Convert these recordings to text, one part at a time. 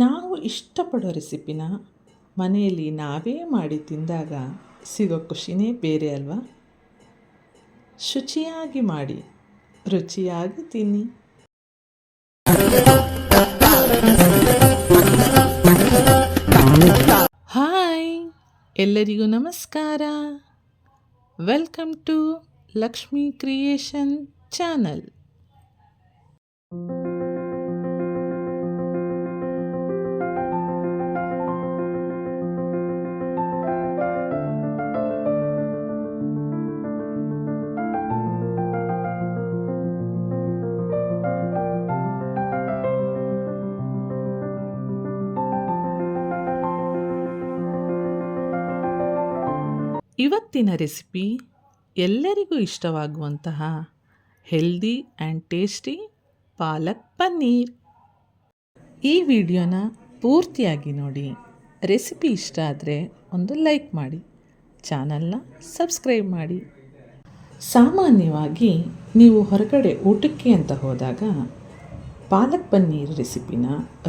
ನಾವು ಇಷ್ಟಪಡೋ ರೆಸಿಪಿನ ಮನೆಯಲ್ಲಿ ನಾವೇ ಮಾಡಿ ತಿಂದಾಗ ಸಿಗೋ ಖುಷಿನೇ ಬೇರೆ ಅಲ್ವಾ. ಶುಚಿಯಾಗಿ ಮಾಡಿ ರುಚಿಯಾಗಿ ತಿನ್ನಿ. ಹಾಯ್, ಎಲ್ಲರಿಗೂ ನಮಸ್ಕಾರ. Welcome to Lakshmi creation channel. ಇವತ್ತಿನ ರೆಸಿಪಿ ಎಲ್ಲರಿಗೂ ಇಷ್ಟವಾಗುವಂತಹ healthy and tasty palak paneer. ಈ ವಿಡಿಯೋನ ಪೂರ್ತಿಯಾಗಿ ನೋಡಿ. ರೆಸಿಪಿ ಇಷ್ಟ ಆದರೆ ಒಂದು ಲೈಕ್ ಮಾಡಿ, ಚಾನಲ್ನ ಸಬ್ಸ್ಕ್ರೈಬ್ ಮಾಡಿ. ಸಾಮಾನ್ಯವಾಗಿ ನೀವು ಹೊರಗಡೆ ಊಟಕ್ಕೆ ಅಂತ ಹೋದಾಗ ಪಾಲಕ್ ಪನ್ನೀರ್ ರೆಸಿಪಿನ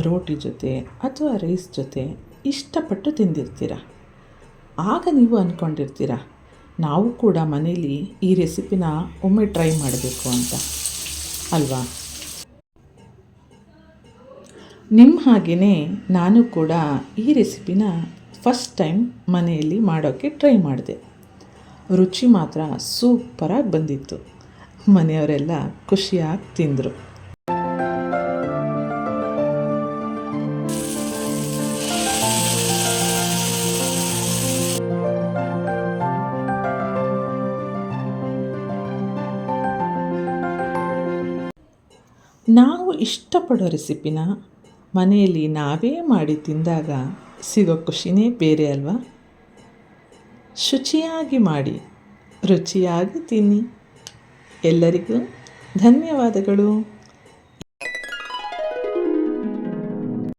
ರೋಟಿ ಜೊತೆ ಅಥವಾ ರೈಸ್ ಜೊತೆ ಇಷ್ಟಪಟ್ಟು ತಿಂದಿರ್ತೀರ. ಆಗ ನೀವು ಅಂದ್ಕೊಂಡಿರ್ತೀರ, ನಾವು ಕೂಡ ಮನೇಲಿ ಈ ರೆಸಿಪಿನ ಒಮ್ಮೆ ಟ್ರೈ ಮಾಡಬೇಕು ಅಂತ ಅಲ್ವಾ. ನಿಮ್ಮ ಹಾಗೆಯೇ ನಾನು ಕೂಡ ಈ ರೆಸಿಪಿನ ಫಸ್ಟ್ ಟೈಮ್ ಮನೆಯಲ್ಲಿ ಮಾಡೋಕ್ಕೆ ಟ್ರೈ ಮಾಡಿದೆ. ರುಚಿ ಮಾತ್ರ ಸೂಪರಾಗಿ ಬಂದಿತ್ತು. ಮನೆಯವರೆಲ್ಲ ಖುಷಿಯಾಗಿ ತಿಂದರು. ನಾವು ಇಷ್ಟಪಡೋ ರೆಸಿಪಿನ ಮನೆಯಲ್ಲಿ ನಾವೇ ಮಾಡಿ ತಿಂದಾಗ ಸಿಗೋ ಖುಷಿನೇ ಬೇರೆ ಅಲ್ವಾ. ಶುಚಿಯಾಗಿ ಮಾಡಿ ರುಚಿಯಾಗಿ ತಿನ್ನಿ. ಎಲ್ಲರಿಗೂ ಧನ್ಯವಾದಗಳು.